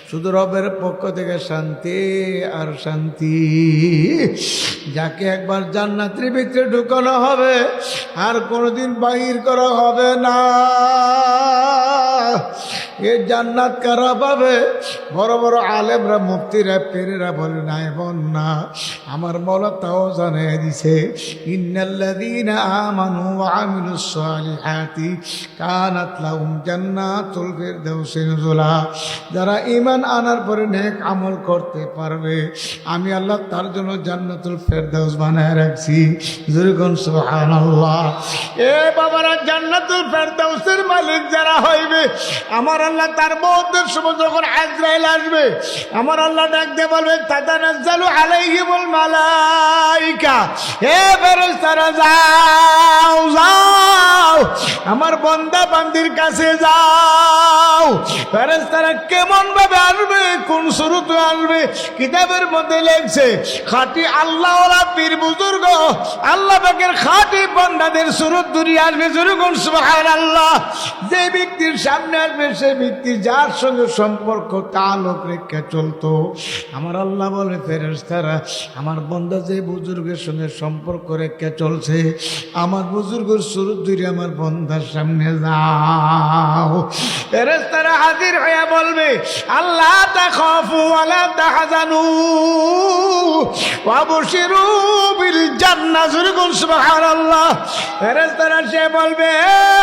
শুধু রবের পক্ষ থেকে শান্তি আর শান্তি। যাকে একবার জান্নাতের ভিতরে ঢুকানো হবে আর কোনোদিন বাহির করা হবে না। এই জান্নাত কারা পাবে? বড় বড় আলেমরা, মুফতিরা, পীরেরা বলে না, এমন না। আমার মওলা তাও জানিয়ে দিছে, ইন্নাল্লাযীনা আমানু ওয়া আমিলুস সালিহাতি কানাত লাহুম জান্নাতুল ফিরদাউসি নুজুলা। যারা ঈমান আনার পরে নেক আমল করতে পারবে, আমি আল্লাহ তার জন্য জান্নাতুল ফিরদাউস বানায় রাখছি। জোরে কোন সুবহানাল্লাহ। এ বাবারা, জান্নাতুল ফিরদাউসের মালিক যারা হইবে, আমার আল্লাহ তার মওতের সময় যখন আজরাইল আসবে, আমার আল্লাহ ডাক দিয়ে বলবে, তাতানাজ্জালু আলাইহিমুল মালাইকা, হে ফেরেশতারা যাও যাও, আমার বান্দা বান্দির কাছে যাও। ফেরেশতারা কেমন ভাবে আসবে, কোন সুরতে আসবে? কিতাবের মধ্যে লেখছে, খাঁটি আল্লাহওয়ালা পীর বুজুর্গ, আল্লাহ পাকের খাঁটি বান্দাদের সুরত ধরে আসবে। যেরকম সুবহানাল্লাহ। যে ব্যক্তির সামনে আসবে, সে ব্যক্তি যার সঙ্গে সম্পর্ক তালুক রেখে চলতো, আমার আল্লাহ বলে, ফেরেশতারা আমার বান্দা যে বুজুর্গের সঙ্গে সম্পর্ক রেখে চলছে, আমার বুজুর্গের সুরত ধরে আমার বান্দার সামনে যাও। ফেরেশতারা হাজির হয়ে বলবে, আল্লাহ তাখাফু ওয়ালা তাহজানু ওয়া বুশিরু বিল জান্নাহ। সুবহানাল্লাহ। ফেরেশতারা সে বলবে,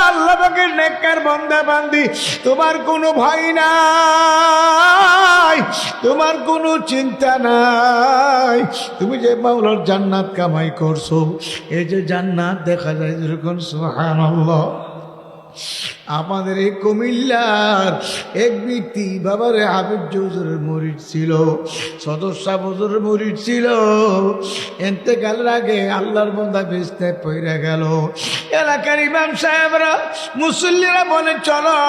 আল্লাহ পাকের নেককার বান্দা বান্দি, তোমার কোনো ভয় নাই, তোমার কোনো চিন্তা নাই। তুমি যে মাওলার জান্নাত কামাই করছো, এই যে জান্নাত দেখা যায়, যেরকম সুবহানাল্লাহ। আমাদের এই কুমিল্লার এক ব্যক্তি, বাবারে হাবিব হুজুরের মুরিদ ছিল, সদস্য হুজুরের মুরিদ ছিল। ইন্তেকালের আগে আল্লাহর বান্দা বিছনায় পড়ে গেল। এলাকার ইমাম সাহেবরা, মুসল্লিরা বলে, চলো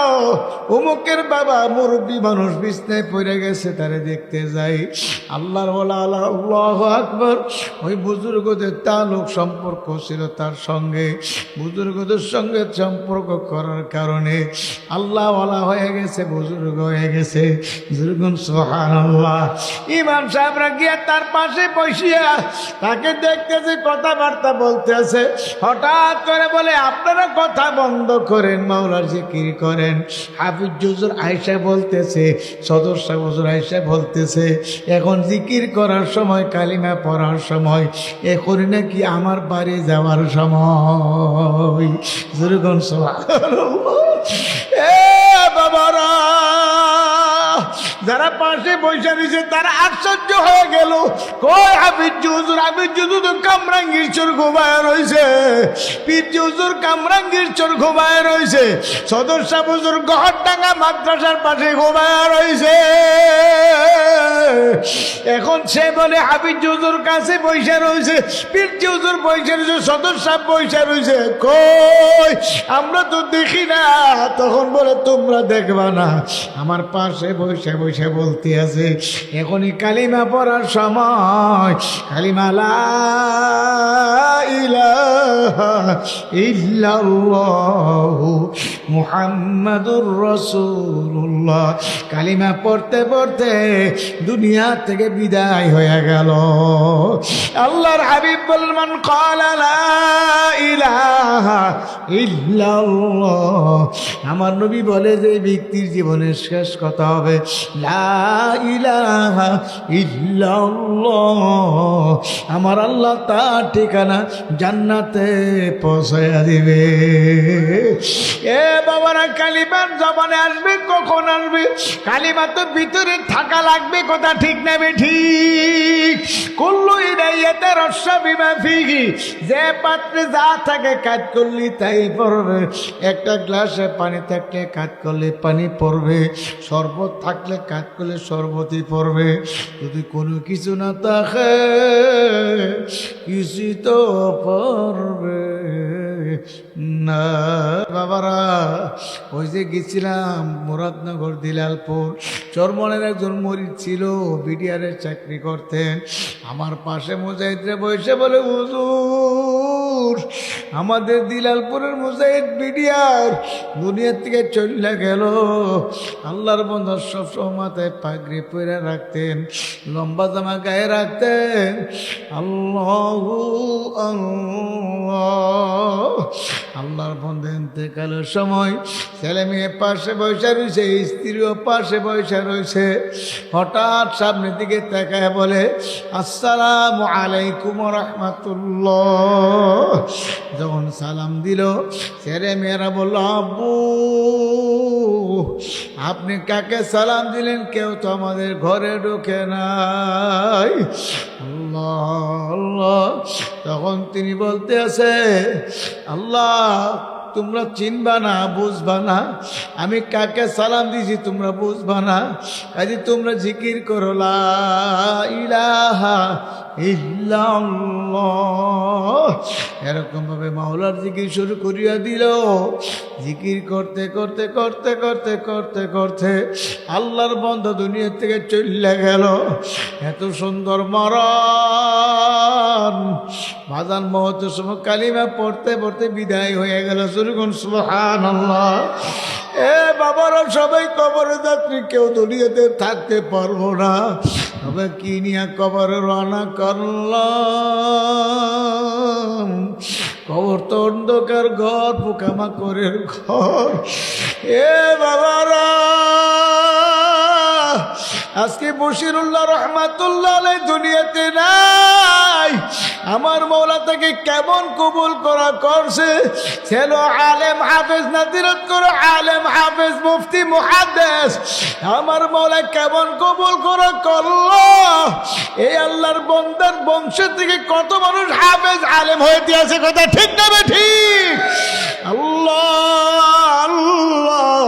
অমুকের বাবা মুরব্বী মানুষ বিছনায় পড়ে গেছে, তারে দেখতে যাই। আল্লাহর ওয়ালা, আল্লাহু আকবার। ওই বুজুর্গদের তালুক সম্পর্ক ছিল তার সঙ্গে, বুজুর্গদের সঙ্গে সম্পর্ক করার কারণে আল্লাহ ওয়ালা হয়ে গেছে, বুজুর্গ হয়ে গেছে। সুবহানাল্লাহ। ইমাম সাহেবরা গিয়ে তার পাশে বসিয়া তাকে দেখতেছে, কথাবার্তা বলতেছে। হঠাৎ করে বলে, আপনারা কথা বন্ধ করেন, মাওলার জিকির করেন। হাফিজ হুজুর আয়েশা বলতেছে, সদস্য হুজুর আয়েশা বলতেছে, এখন জিকির করার সময়, কালিমা পড়ার সময়, এখন নাকি আমার বাড়ি যাওয়ার সময়। যেরকম এ বাবারা, যারা পাশে বসে রয়েছে তারা আশ্চর্য হয়ে গেল। কই হাফিজ হুজুর? হাফিজ হুজুর তো কামরাঙ্গীর চোর ঘুমায় রয়েছে, পীর হুজুর কামরাঙ্গীর চোর ঘুমায় রয়েছে, সদস্য হুজুর গহরডাঙ্গা মাদ্রাসার পাশে ঘুমায় রয়েছে। এখন সে বলে, হাফিজ হুজুর কাছে বসে রয়েছে, পীর হুজুর বসে রয়েছে, সদস্য বসে রয়েছে, কই আমরা তো দেখি না। তখন বলে, তোমরা দেখবা না, আমার পাশে বসে বসে বলতে আছে, এখনই কালিমা পড়ার সময়, কালিমা লা ইলাহা ইল্লাল্লাহু মুহাম্মাদুর রাসূলুল্লাহ, কালিমা পড়তে পড়তে দুনিয়া থেকে বিদায় হয়ে গেল। আল্লাহর হাবিব বলেন, মান ক্বালা লা ইলাহা ইল্লাল্লাহ, আমার নবী বলে যে ব্যক্তির জীবনের শেষ কথা হবে লা ইলাহা ইল্লাল্লাহ, আমার আল্লাহ তার ঠিকানা জান্নাতে পৌঁছায়া দিবে। এ বাবারা, কালিমার জবানে আসবে, কখন আসবে? কালিমা তো ভিতরে থাকা লাগবে, কথা ঠিক নেবে ঠিক। কুল্লু ইদাইয়াতে রস্যা বিমা ফিহি, যে পাত্রে যা থাকে কাজ করলি তাই পড়বে। একটা গ্লাসে পানি থাকলে কাজ করলে পানি পড়বে, শরবত থাকলে কাজ করলে শরবতই পড়বে। যদি কোনো কিছু না থাকে, কিছু তো পড়বে না। বাবারা, ওই যে গেছিলাম মুরাদনগর দিলালপুর, চরমনের একজন মরিদ ছিল, বিডিআরের চাকরি করতেন। আমার পাশে মুজাহিদরে বসে বলে, হুজুর আমাদের দিলালপুরের মুজাহিদ বিডিআর দুনিয়া থেকে চলে গেল। আল্লাহর বন্ধু সবসময় মাথায় পাগড়ি পরে রাখতেন, লম্বা জামা গায়ে রাখতেন। আল্লাহু আল্লাহ। আল্লাহর বন্ধু ইন্তেকালের সময় ছেলে মেয়ে পাশে বসে রয়েছে, স্ত্রীও পাশে বসে রয়েছে। হঠাৎ সামনের দিকে তাকায় বলে, আসসালামু আলাইকুম রাহমাতুল্লাহ। যখন সালাম দিল, ছেলে মেয়েরা বলল, আব্বু আপনি কাকে সালাম দিলেন? কেউ তো আমাদের ঘরে ঢোকে নাই। আল্লাহ আল্লাহ। তখন তিনি বলতে আছে, আল্লাহ তোমরা চিনবা না, বুঝবা না, আমি কাকে সালাম দিছি তোমরা বুঝবা না, কাজে তোমরা জিকির করো লা ইলাহা ইল্লাল্লাহ। এরকম ভাবে মাওলার জিকির শুরু করিয়া দিল। জিকির করতে করতে করতে করতে করতে করতে আল্লাহর বন্ধ দুনিয়া থেকে চলে গেল। এত সুন্দর মরণ। বাজান মহতের সময় কালিমা পড়তে পড়তে বিদায় হয়ে গেল। সুরগুন সুবহানাল্লাহ। এ বাবারা সবাই কবরে যাত্রী, কেউ দুনিয়াতে থাকতে পারবো না। তবে কি নিয়ে কবরে রওনা করলাম? কবর তো অন্ধকার ঘর, পোকামাকড়ের ঘর। এ বাবারা, আজকে বশিরুল্লাহ রহমাতুল্লাহ আলাইহি দুনিয়াতে নাই। আমার মওলা তাকে কেমন কবুল করা করছে। ছিল আলেম হাফেজ, নাদিরত করে আলেম হাফেজ মুফতি মুহাদ্দিস। আমার মওলা কেমন কবুল করা করলো। এই আল্লাহর বান্দার বংশ থেকে কত মানুষ হাফেজ আলেম হইতে আছে, কথা ঠিক না ঠিক? আল্লাহ আল্লাহ।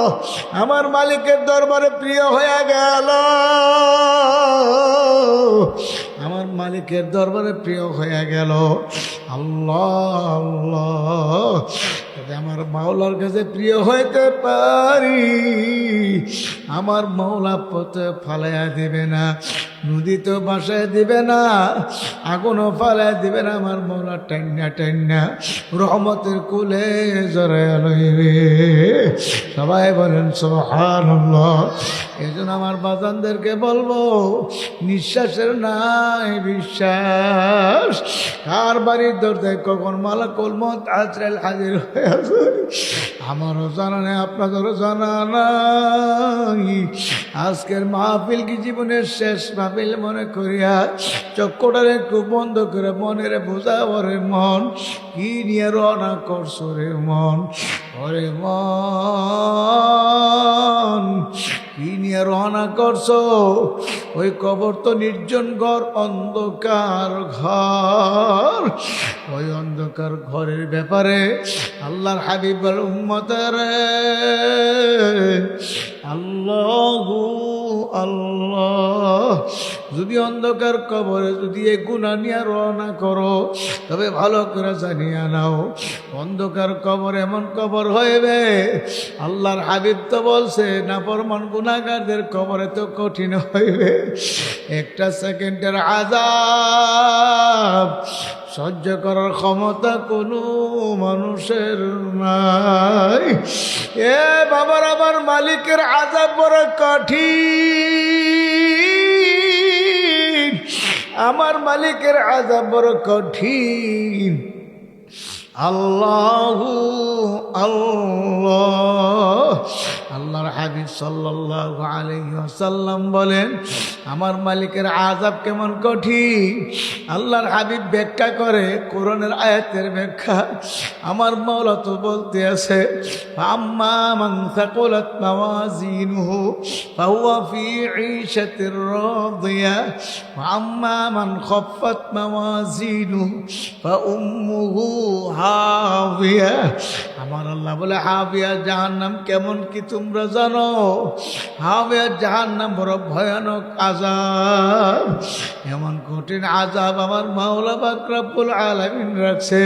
আমার মালিকের দরবারে প্রিয় হয়ে গেল। আমার মালিকের দরবারে প্রিয় হয়ে গেল। আল্লাহ আল্লাহ। আমার মাওলার কাছে প্রিয় হইতে পারি, আমার মাওলা পথে ফালাইয়া দিবে না, নদীতে বাসায় দিবে না, আগুনও ফালাইয়া দিবে না। আমার মাওলা টান্না টান্না রহমতের কুলে জড়াইয়া লইবে। সবাই বলেন সুবহানাল্লাহ। এই জন্য আমার বাজানদেরকে বলবো, নিঃশ্বাসের নাই বিশ্বাস। কার বাড়ির দরজায় কখন মালাকুল মউত আজরাইল হাজির হয়ে আছে আমারও জানা নেই, আপনাদেরও জানা নাই। আজকের মাহফিল কি জীবনের শেষ মাহফিল মনে করিয়া চক্ষুটারে একটু বন্ধ করে মনের বোঝা ওরে মন, কি নিয়ে রওনা করছো রে মন, ওরে মন কি নিয়ে রওনা করছো? ওই কবর তো নির্জন ঘর, অন্ধকার ঘর। ওই অন্ধকার ঘরের ব্যাপারে আল্লাহর হাবিব উম্মতের আল্লাহু আল্লাহ। যদি অন্ধকার কবরে যদি এই গুনাহ নিয়ে রওনা করো, তবে ভালো করে জানিয়া নাও, অন্ধকার কবর এমন কবর হইবে। আল্লাহর হাবিব তো বলছে, নাফরমান গুনাহগারদের কবরে তো কঠিন হইবে। একটা সেকেন্ডের আযাব সহ্য করার ক্ষমতা কোনো মানুষের নাই। এ বাবার, আমার মালিকের আযাব বড় কঠিন। আমার মালিকের আযাব বড় কঠিন। আল্লাহু আল্লাহ। আল্লাহর হাবিব সাল্লাল্লাহু আলাইহি ওয়াসাল্লাম বলেন, আমার মালিকের আযাব কেমন কঠিন। আল্লাহর হাবিব ব্যাখ্যা করে, কোরআনের আয়াতের ব্যাখ্যা। আমার মাওলা তো বলতে আছে, আম্মা মান সাকুলাত মাওয়াজিনুহু ফাহুয়া ফি ঈশাতির রাদিয়া ওয়া আম্মা মান খাফফাত মাওয়াজিনুহু ফাউম্মুহু হাবিয়া। আমার আল্লাহ বলে, হাবিয়া জাহান্নাম কেমন কি তোমরা জানো? হাবিয়া জাহান্নাম বড় ভয়ানক আযাব। এমন কঠিন আযাব আমার মাওলা পাক রব্বুল আলামিন রাখছে।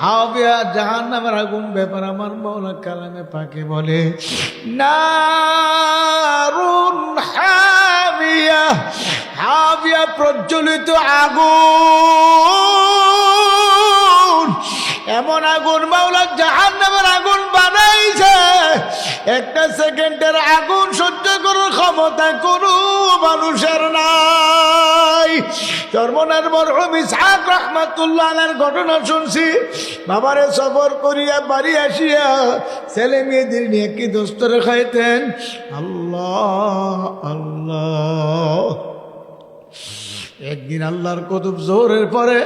হাবিয়া জাহান্নামের আগুন ব্যাপার আমার মাওলা কালামে পাকে বলে, নারুন হাবিয়া। হাবিয়া প্রজ্বলিত আগুন। এমন আগুন মাওলা জাহান্নামের আগুন বানাইছে, একটা সেকেন্ডের আগুন সহ্য করার ক্ষমতা কোনো মানুষের নাই। চরমনার মরহুম ইসহাক রাহমাতুল্লাহ আলাইহির ঘটনা শুনছি। বাবারে সফর করিয়া বাড়ি আসিয়া ছেলে মেয়েদের নিয়ে কি দোস্তরে খাইতেন। আল্লাহ আল্লাহ। একদিন আল্লাহর কুতুব জোহরের পরে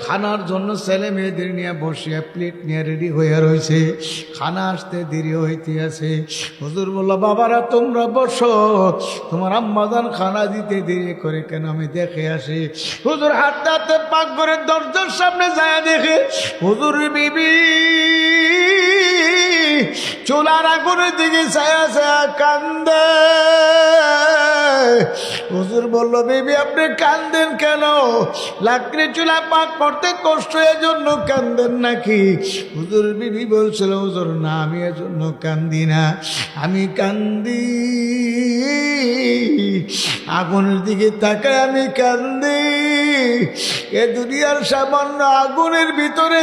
খানার জন্য ছেলে মেয়েদের নিয়ে বসিয়া প্লেট নিয়ে রেডি হইয়া রয়েছে, খানা আসতে দেরি হইতে আছে। হুজুর বলল, বাবারা তোমরা বসো, তোমার আম্মাজান খানা দিতে দেরি করে কেন, আমি দেখে আসি। হুজুর হাঁটতে হাঁটতে পাকঘরের দরজার সামনে যায়, দেখে হুজুর বিবি চুলার আগুনের দিকে ছায়া ছায়া কান্দে। হুজুর বলল, বিবি আপনি কান্দেন কেন? লাকড়ি চুলা পাক করতে কষ্ট, এজন্য কান্দেন নাকি? হুজুর বিবি বলছিল, হুজুর না, আমি এজন্য কান্দি না, আমি কান্দি আগুনের দিকে তাকায় আমি কান্দি। এ দুনিয়ার সামান্য আগুনের ভিতরে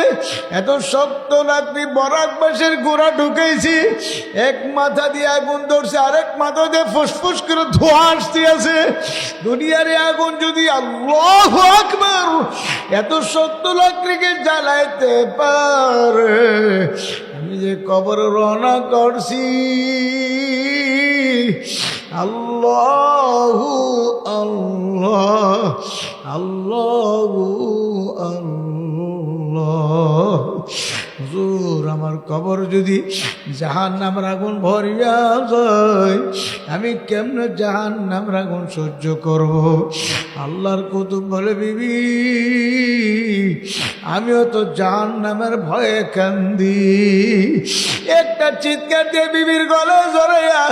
এত শক্ত লাকড়ি বরাক বাঁশের গোড়া ঢুকেছি, এক মাথা দিয়ে আগুন ধরছে, আরেক মাথা দিয়ে ফুসফুস করে ধোঁয়া আসতে আছে। দুনিয়ার আগুন যদি আল্লাহু আকবার এত শক্ত লাকড়িকে জ্বালাইতে পারে, আমি যে কবর রওনা করছি। আল্লাহু আল্লাহ আল্লাহু আল্লাহ। হুজুর আমার কবর যদি জাহান্নামের আগুন ভরিয়া যায়, আমি কেমনে জাহান্নামের আগুন সহ্য করব? আল্লাহর কুতুব বলে, বিবি আমিও তো জাহান্নামের ভয়ে কান্দি। একটা চিৎকার দিয়ে বিবির গলে জড়াইয়া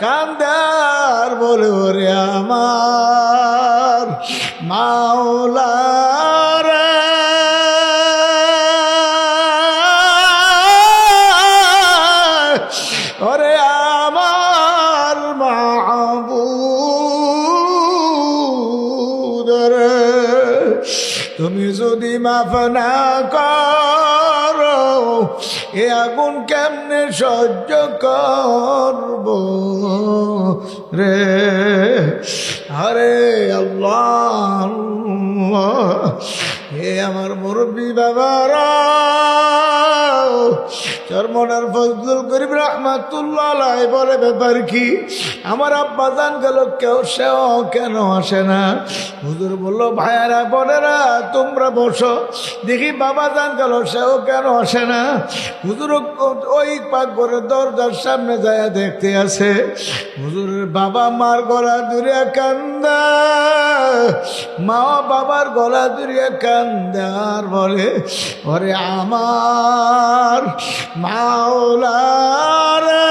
কান্দার বলে, ওরে আমার মাওলা রে, ওরে আমার মাহবুব রে, তুমি যদি মাফ না করো এ আগুন কেমনে সহ্য করব রে? আরে আল্লাহ আল্লাহ। হে আমার মুরব্বী বাবারা, চরমনার ফজলুল করিম রাহমাতুল্লাহ আলাইহি বলে, ব্যাপার কি? আমার আব্বা জান গেল, কেউ সেও কেন আসে না? হুজুর বলল, ভাইয়ারা বোনেরা তোমরা বসো, দেখি বাবা জান গেল, সেও কেন আসে না? হুজুর ওই পাকঘরের দরজার সামনে যায় দেখতে আছে, হুজুরের বাবা মার গলা দূরে কান্দা, মা বাবার গলা দূরে কান্দা, আর বলে, ওরে আমার মাওলা রে,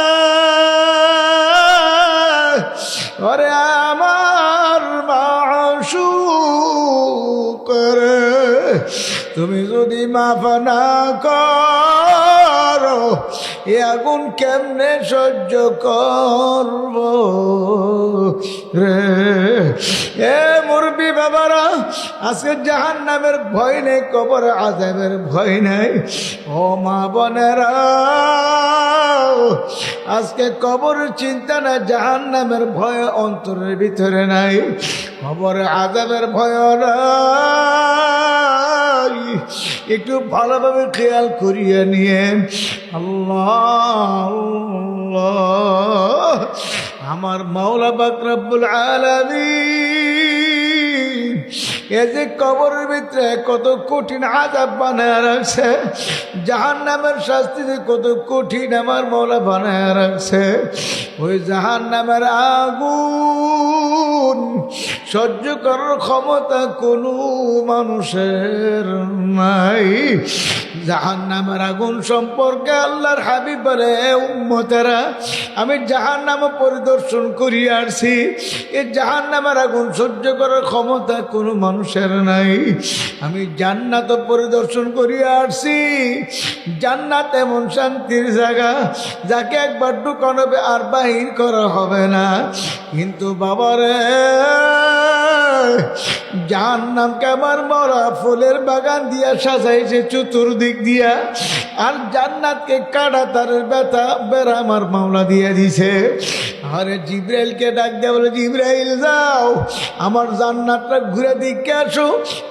ওরে আমার মাশউক রে, তুমি যদি মাফ না করো এ আগুন কেমনে সহ্য করব রে? এ মুরব্বি বাবারা, আজকে জাহান্নামের ভয় নেই, কবর আযাবের ভয় নেই। ও মা বোনেরা, আজকে কবরের চিন্তা না, জাহান্নামের ভয় অন্তরের ভিতরে নাই, কবরে আযাবের ভয় নাই। একটু ভালোভাবে খেয়াল করিয়ে নিয়ে, আল্লাহ আল্লাহ। আমার মাওলা পাক রব্বুল আলামিন এ যে কবরের ভিতরে কত কঠিন আযাব বানায় রাখছে, জাহান্নামের শাস্তি যে কত কঠিন আমার মাওলা বানায় রাখছে। ওই জাহান্নামের আগুন সহ্য করার ক্ষমতা কোনো মানুষের নাই। জাহান্নামের আগুন সম্পর্কে আল্লাহর হাবিব বলে, উম্মতেরা আমি জাহান্নাম পরিদর্শন করিয়া আসছি, এই জাহান্নামের আগুন সহ্য করার ক্ষমতা কোনো মানুষের নাই। আমি জান্নাত পরিদর্শন করিয়া আসছি, জান্নাত এমন শান্তির জায়গা যাকে একবার ঢুকানো হবে আর বাহির করা হবে না। কিন্তু বাবারে জাহান্নামকে আমার মরা ফুলের বাগান দিয়া সাজাইছে চতুর্দিক দিয়া, আর জান্নাতকে কাটা তারের বেড়া আমার মাওলা দিয়ে দিছে। আরে জিব্রাইলকে ডাক দেয়া বলে, জিব্রাইল যাও আমার জান্নাতটা ঘুরে দেখে আসো,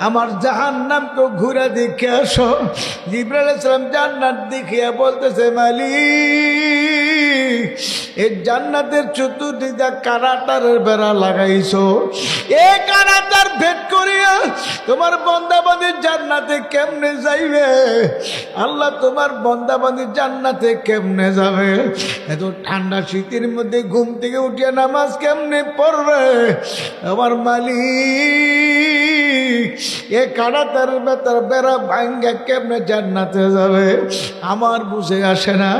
আমার জাহান্নামকে ঘুরে দেখে আসো। জিব্রাইল আলাইহিস সালাম জান্নাত দেখিয়া বলতেছে, মালিক এই জান্নাতের চতুর্দিকে কারাটারের বেড়া লাগাইছো, এ কারাটার ভেদ করিয়া তোমার বন্দাবান্দি জান্নাতে কেমনে যাইবে? আল্লাহ তোমার বন্দাবান্দি জান্নাতে কেমনে যাবে? এত ঠান্ডা শীতের মধ্যে ঘুম থেকে উঠিয়া নামাজ কেমনে পড়বে? আমার মালিক এ কারাটার বেড়া ভাঙ্গা কেমনে জান্নাতে যাবে? আমার বুঝে আসে না।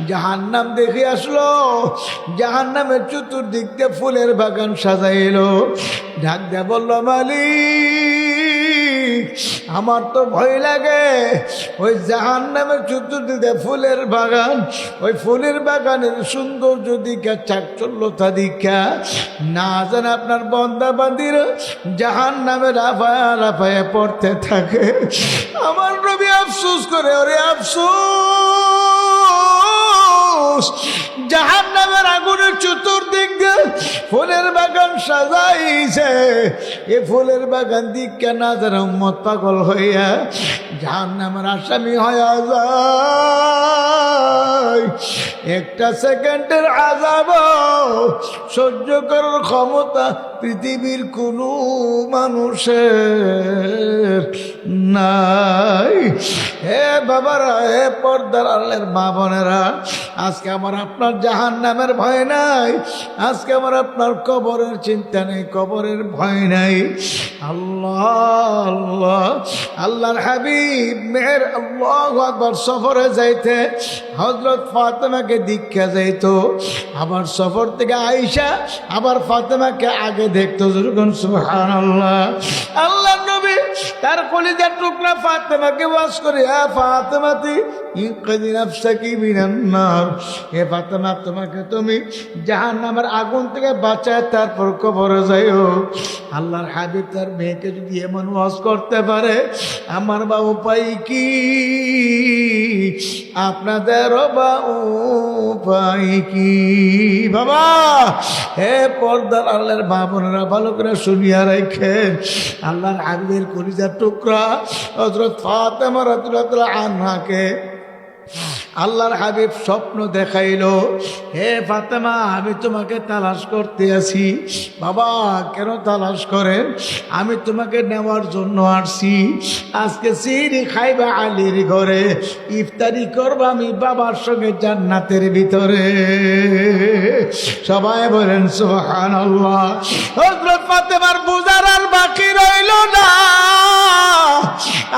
জাহান্নাম দেখে আসলো, জাহান্নামের চতুর্দিক দিয়ে ফুলের বাগান সাজাইলো। ডাক দেয়া বলল, মালিক আমার তো ভয় লাগে, ওই জাহান্নামের চতুর্দিকে ফুলের বাগান, ওই ফুলের বাগানের সৌন্দর্য দিকা চাকচল্যতা দিকা না জানে আপনার বন্দা বান্দির জাহান্নামে লাফায়া লাফায়া পড়তে থাকে। আমার নবী আফসোস করে, ওরে আফসোস, জাহান্নামের আগুনের চতুর্দিক দিয়ে ফুলের বাগান সাজাইছে, এ ফুলের বাগান দিকে না যারা উম্মত পাগল হইয়া জাহান্নামের আসামি হইয়া যায়। একটা সেকেন্ডের আযাব সহ্য করার ক্ষমতা পৃথিবীর কোনো মানুষের নাই। হে বাবারা, হে পর্দার আলের মা বোনেরা, আজকে আমার আপনার জাহান্নামের ভয় নাই, আজকে আমার আপনার কবরের চিন্তা নেই, কবরের ভয় নাই। আল্লাহ আল্লাহ, আল্লাহর হাবিব মেহের আল্লাহু আকবার সফরে যাইতে হযরত ফাতেমাকে দীক্ষা যাইতো, আবার সফর থেকে আয়েশা আবার ফাতেমাকে আগে দেখতো। যখন সুবহানাল্লাহ, আল্লাহর নবী তার কলিজার টুকরা ফাতেমাকে ওয়াজ করে, আ ফাতেমাতি ইনকিযি নাফসাকি মিনান নার, হে ফাতেমা তোমাকে তুমি জাহান্নামের আগুন থেকে বাঁচায় তারপর কবরে যাইও। আল্লাহর হাবিব তার মেয়েকে যদি এমন ওয়াজ করতে পারে, আমার বা উপায় কি? আপনাদের বা উপায় কি? বাবা, হে পর্দার আল্লাহর মা বোনেরা, ভালো করে শুনিয়া রাখেন। আল্লাহর হাবিবের কলিজার টুকরা হযরত ফাতেমা রাদিয়াল্লাহু আনহাকে আল্লাহর হাবিব স্বপ্ন দেখাইলো, হে ফাতেমা আমি তোমাকে তালাশ করতে আছি। বাবা কেন তালাশ করেন? আমি তোমাকে নেওয়ার জন্য আসছি। আজকে সিহরি খাইবা আলীর ঘরে, ইফতারি করবো আমি বাবার সঙ্গে জান্নাতের ভিতরে। সবাই বলেন সুবহানাল্লাহ। হযরত ফাতেমার বুঝার আর বাকি রইল না,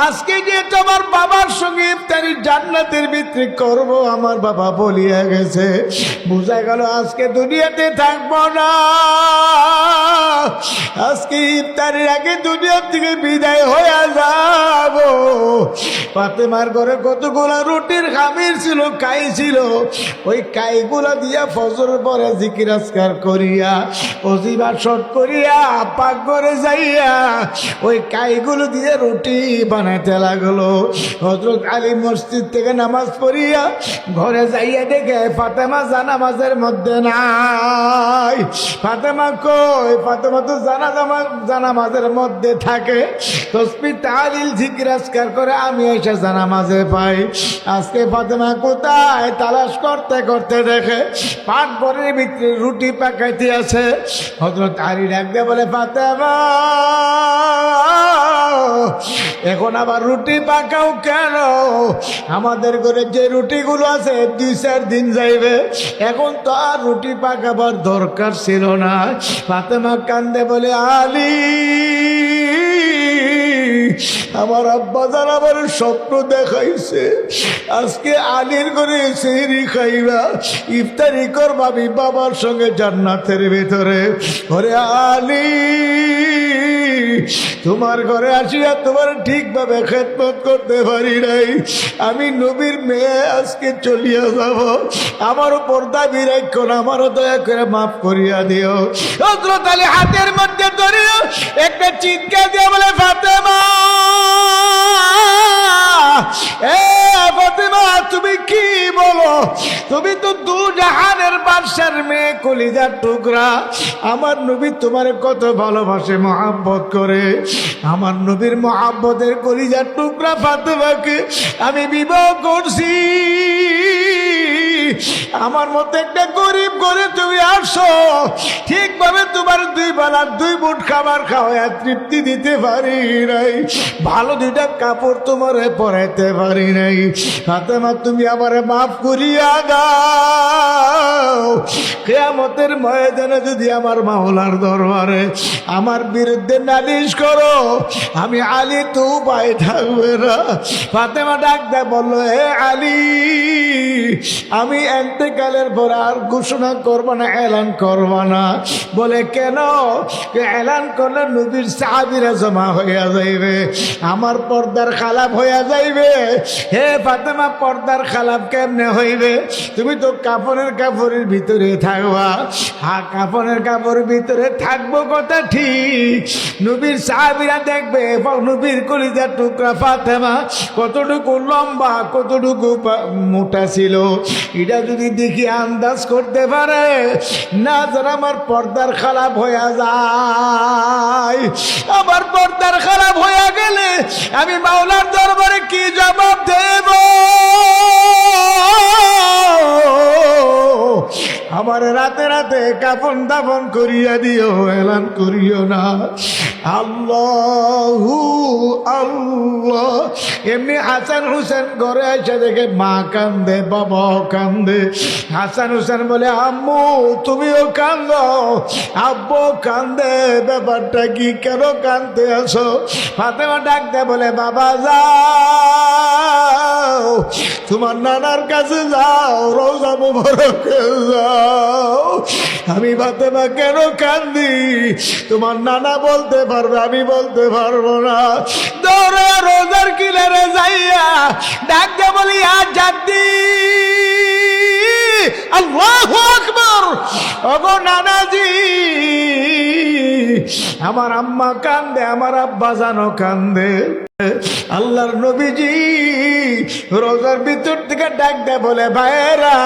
আজকে যে তোমার বাবার সঙ্গে ইফতারি জান্নাতের ভিতরে করবো আমার বাবা বলিয়া গেছে। বুঝা গেল আজকে দুনিয়াতে থাকবো না, আজকে ইফতারির আগে দুনিয়ার থেকে বিদায় হয়ে যাব। ফাতেমার ঘরে কতগুলা রুটির খামির ছিল, কাই ছিল, ওই কাইগুলা দিয়া ফজর পরে জিকির আজকার করিয়া অজিবা শট করিয়া পাক করে যাইয়া ওই কাইগুলো দিয়ে রুটি বানাইতে লাগলো। হযরত আলী মসজিদ থেকে নামাজ পড়িয়া ঘরে যাইয়া দেখে ফাতেমা জানামাজের মধ্যে নাই। ফাতেমা কই? ফাতেমা তো জানামাজের মধ্যে থাকে, তাসবিহ তাহলিল জিকির আজকার করে, আমি এসে জানামাজে পাই। আজকে ফাতেমা কোথায়? তালাশ করতে করতে দেখে পাট ঘরের ভিতরে রুটি পাকাইতে আছে। হযরত আলী ডাকতে বলে, ফাতেমা এখন আবার রুটি পাকাও কেন? আমাদের ঘরে যে রুটিগুলো আছে 2-4 দিন যাইবে, এখন তো আর রুটি পাকাবার দরকার ছিল না। ফাতেমা কান্দে বলে, আলী আমার আব্বা জান আমার স্বপ্ন দেখাইছে, আজকে আলীর ঘরে সেহরি খাইবা, ইফতারি করবা আমি বাবার সঙ্গে জান্নাতের ভিতরে। ওরে আলী, তোমার ঘরে আসিয়া তোমার ঠিকভাবে খেদমত করতে পারি নাই, আমি নবীর মেয়ে আজকে চলিয়া যাব, আমার উপর দাবি রাখো না, আমারও দয়া করে মাফ করিয়া দিও। হযরত আলী হাতের মধ্যে ধরিয়া একটা চিৎকার দিয়ে বলে ফাতেমা, এ ফাতেমা তুমি কি বলো? তুমি তো দু জাহানের বাদশার মেয়ে, কলিজার টুকরা। আমার নবী তোমার কত ভালোবাসে, মহব্বত করে। আমার নবীর মহব্বতের কলিজার টুকরা ফাতেমাকে আমি বিবাহ করছি। আমার মতো একটা গরিব করে তুমি আসো, ঠিকভাবে তোমার দুই বেলা দুই মুঠ খাবার খাওয়া তৃপ্তি দিতে পারি নাই, ভালো দুইটা কাপড় তোমার পরাইতে পারি নাই। ফাতেমা তুমি আমারে মাফ করিয়া দাও। কিয়ামতের ময়দানে যদি আমার মাওলার দরবারে আমার বিরুদ্ধে নালিশ করো, আমি আলী তো উপায় থাকবে না। ফাতেমা ডাক দেয়, বললো, হে আলী, আমি এতেকালের পর আর ঘোষণা করবো না, এলান করবো না। বলে কেন? এলান করলে নবীর সাহাবীরা জমা হইয়া যাইবে, আমার পর্দার খালাপ হইয়া যাইবে। হে ফাতেমা, পর্দার খালাপ কেমনে হইবে? তুমি তো কাপড়ের ভিতরে থাকবা। হ্যাঁ, কাপড়ের ভিতরে থাকবো, কথা ঠিক। নবীর সাহাবীরা দেখবে নবীর কলিজার টুকরা ফাতেমা কতটুকু লম্বা, কতটুকু মোটা ছিল, এটা যদি দেখি আন্দাজ করতে পারে না। যারা আমার পর্দার খারাপ হইয়া যায়, আমার পর্দার খারাপ হইয়া গেলে আমি মাওলার দরবারে কি জবাব দেব? আমার রাতে রাতে কাফন দাফন করিয়া দিও, এলান করিও না। আল্লাহু আল্লাহ। এমনি হাসান হুসেন ঘরে এসে দেখে মা কান্দে, বাবা কান্দে। হাসান হুসেন বলে, আম্মু তুমিও কান্দো, আব্বু কান্দে, ব্যাপারটা কি, কেন কান্দতে আসো? ফাতেমা ডাক দেয়, বলে, বাবা যাও, তোমার নানার কাছে যাও, রওজা মুবারকে যাও। আমি ফাতেমা কেন কান্দি? তোমার নানা বলতে পারবে, আমি বলতে পারবো না। দৌড়ে রোজার কিনারে যাইয়া ডাক দে, বলি, আর জাদ্দি, আল্লাহু আকবার। ওগো নানাজি, আমার আম্মা কান্দে, আমার আব্বা জানো কান্দে। আল্লাহর নবীজি রোজার ভিতর থেকে ডাক দেয়, বলে, ভাইয়েরা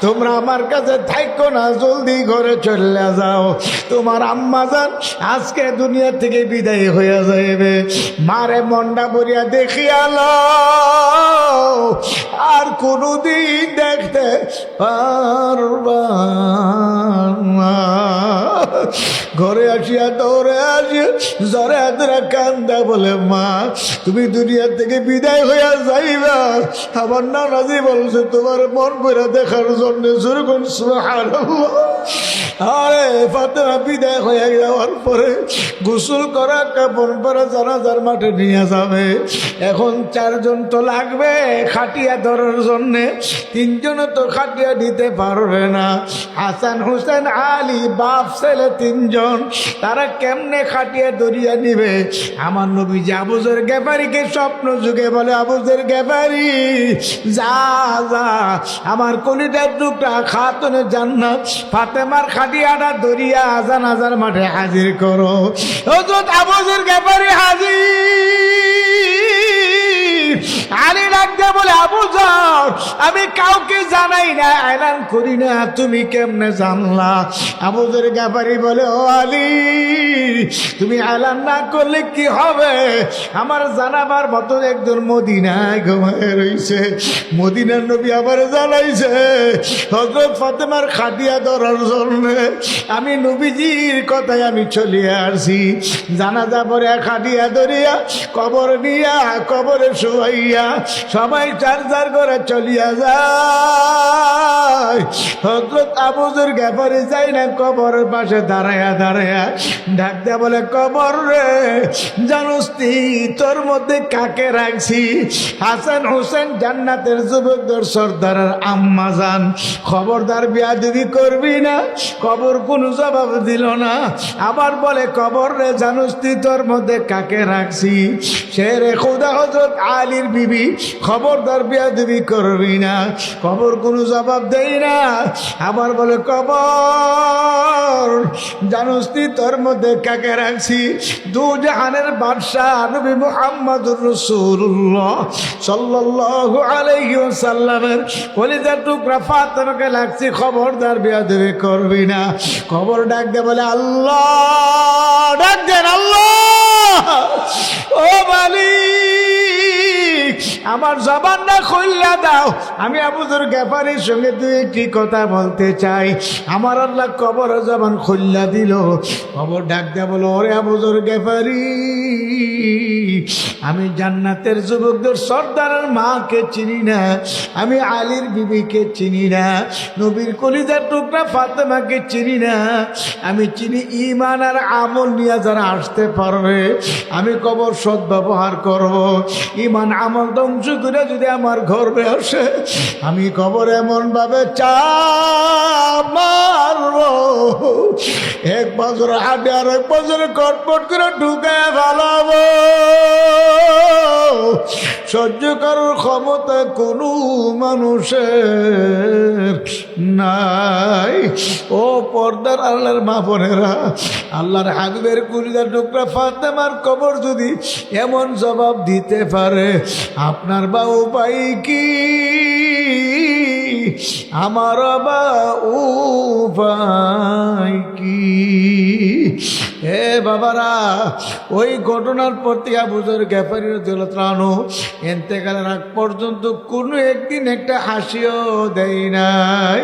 তোমরা আমার কাছে থাকো না, জলদি ঘরে চলে যাও। তোমার আম্মা জান আজকে দুনিয়া থেকে বিদায় হয়ে যাইবে। মারে মন্ডা বরিয়া দেখিয়ালো, আর কোনদিন দেখতে পারবা না। ঘরে আসিয়া দৌড়ে আসিয়া জরে হাতেরা কান্দা, বলে, মা তুমি দুনিয়া থেকে বিদায় হইয়া যাইবা। আমার নানাজি বলছে তোমার মন করে দেখার জন্য। যেরকম সুবহানাল্লাহ। আরে ফাতেমা বিদায় হয়ে যাওয়ার পরে গোসল করা, কাপড় পরা জানাজার মাঠে নিয়ে যাবে। এখন 4 জন তো লাগবে খাটিয়া ধরার জন্য, 3 জন তো খাটিয়া দিতে পারবে না। হাসান হুসেন আলী বাপ ছেলে 3 জন, তারা কেমনে খাটিয়া ধরিয়া নিবে? আমার নবী আবুজর গেফারিকে স্বপ্ন যুগে বলে, আবুজর গেফারি যা যা, আমার কলিজার টুকরা খাতুনে জান্নাত ফাতেমার খাটিয়াটা ধরিয়া জানাজার মাঠে হাজির করো। হযরত আবুজর গেফারি হাজির। আলী ডাকতে বলে, আবুজর আমি কাউকে জানাই না, এলান করি না, তুমি কেমনে জানলা? আবুজর গেফারি বলে, ও আলী, তুমি এলান না করলে কি হবে? আমার জানাবার মতো একজন মদিনায় ঘুমায় রইছে, মদিনার নবী আবার জানাইছে হযরত ফাতেমার খাটিয়া ধরার জন্য। আমি নবীজির কথায় আমি চলিয়ে আসছি। জানাজা পরে খাটিয়া ধরিয়া কবর নিয়া কবরে শুয়াইয়া সবাই 4 করে চলিয়া যায়। হযরত আবুজর গেফারি যাই না কবরের পাশে দাঁড়ায়া দাঁড়ায়া ডাক দেয়া, বলে, কবর রে, জানোস তোর মধ্যে কাকে রাখছি? হাসান হুসেন জান্নাতের যুবকদের সর্দারের আম্মা জান। খবরদার বেয়াদবি করবি না। কবর কোন জবাব দিল না। আবার বলে, কবর রে, জানোস তোর মধ্যে কাকে রাখছি? শেরে খুদা হযরত আলীর বিবি, খবরদার বেয়াদবি করবি না। কবর কোন জবাব দেই না। আবার বলে, কবর জানোস তোর মধ্যে কাকে ডেকে রাখছি দু জাহানের বাদশাহ নবী মুহাম্মদুর রাসূলুল্লাহ সাল্লাল্লাহু আলাইহি ওয়াসাল্লামের কলিজার টুকরা ফাতেমাকে লাগছি, খবরদার বেয়াদবি করবি না। খবর ডাক দে বলে আল্লাহ, ডাক দেন আল্লাহ, ও মালিক আমার জবানটা খুইলা দাও, আমি আবু যর গেফারির সঙ্গে দুই একটি কথা বলতে চাই। আমার আল্লাহ কবর জবান খুইলা দিল। খবর ডাক দে বলো, ওরে আবু যর গেফারি, আমি জান্নাতের যুবকদের সর্দারের মাকে চিনি না, আমি আলীর বিবিকে চিনি না, নবীর কলিজার টুকরা ফাতেমাকে চিনি না। আমি চিনি ঈমান আর আমল নিয়ে যারা আসতে পারবে, আমি কবর সদ্ব্যবহার করব। ঈমান আমল ধ্বংস করে যদি আমার ঘরে আসে, আমি কবর এমন ভাবে চাপ মারব, এক বছর হাঁটে আর এক বছর কটপট করে ঢুকে ভালাবো। সহ্য করার ক্ষমতা কোনো মানুষের নাই। ও পর্দার আল্লাহর মা বোনেরা, আল্লাহর হাবিবের কলিজার টুকরা ফাতেমার কবর যদি এমন জবাব দিতে পারে, আপনার বা উপায় কি? আমার বা উপায় কি? হে বাবারা, ওই ঘটনার পর থেকে আবু যর গেফারী রাদিয়াল্লাহু আনহু ইন্তেকালের আগ পর্যন্ত কোনো একদিন একটা হাসিও দেয় নাই,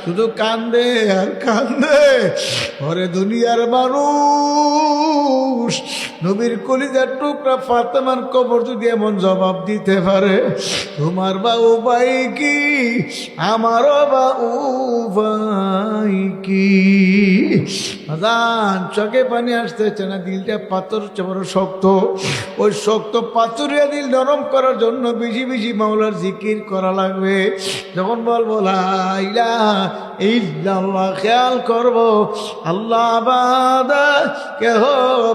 শুধু কান্দে আর কান্দে। ওরে দুনিয়ার মানুষ, নবীর কলিজার টুকরা ফাতেমার কবর যদি এমন জবাব দিতে পারে, তোমার বা উপায় কি? আমারও বা উপায় কি? আজান চোখে পানি আসতেছে না, দিলটা পাথর বড় শক্ত। ওই শক্ত পাথরিয়া দিল নরম করার জন্য বেশি বেশি মাওলার জিকির করা লাগবে। যখন বলবো লা ইলাহা ইল্লাল্লাহ, খেয়াল করব আল্লাহ বাদা কেহ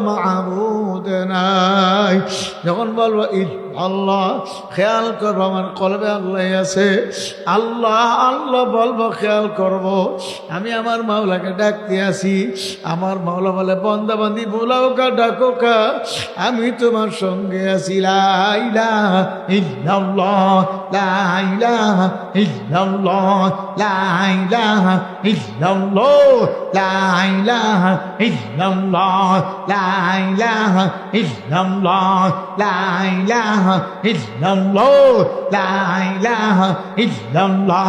মাবুদ নাই। যখন বলবো আল্লাহ, খেয়াল করবো আমার কলবে আল্লাহ আছে। আল্লাহ আল্লাহ বলবো, খেয়াল করব আমি আমার মাওলাকে ডাকতে আসি। আমার মাওলা বলে, বন্দা বান্দি বোলাও কা ডাকো কা, আমি তোমার সঙ্গে আছি। লা ইলাহা ইল্লাল্লাহ, লা ইলাহা ইল্লাল্লাহ, লা ইলাহা ইল্লাল্লাহ, লা ইলাহা ইল্লাল্লাহ, লা ইলাহা ইল্লাল্লাহ, লা ইলাহা ইল্লাল্লাহ, লা ইলাহা ইল্লাল্লাহ।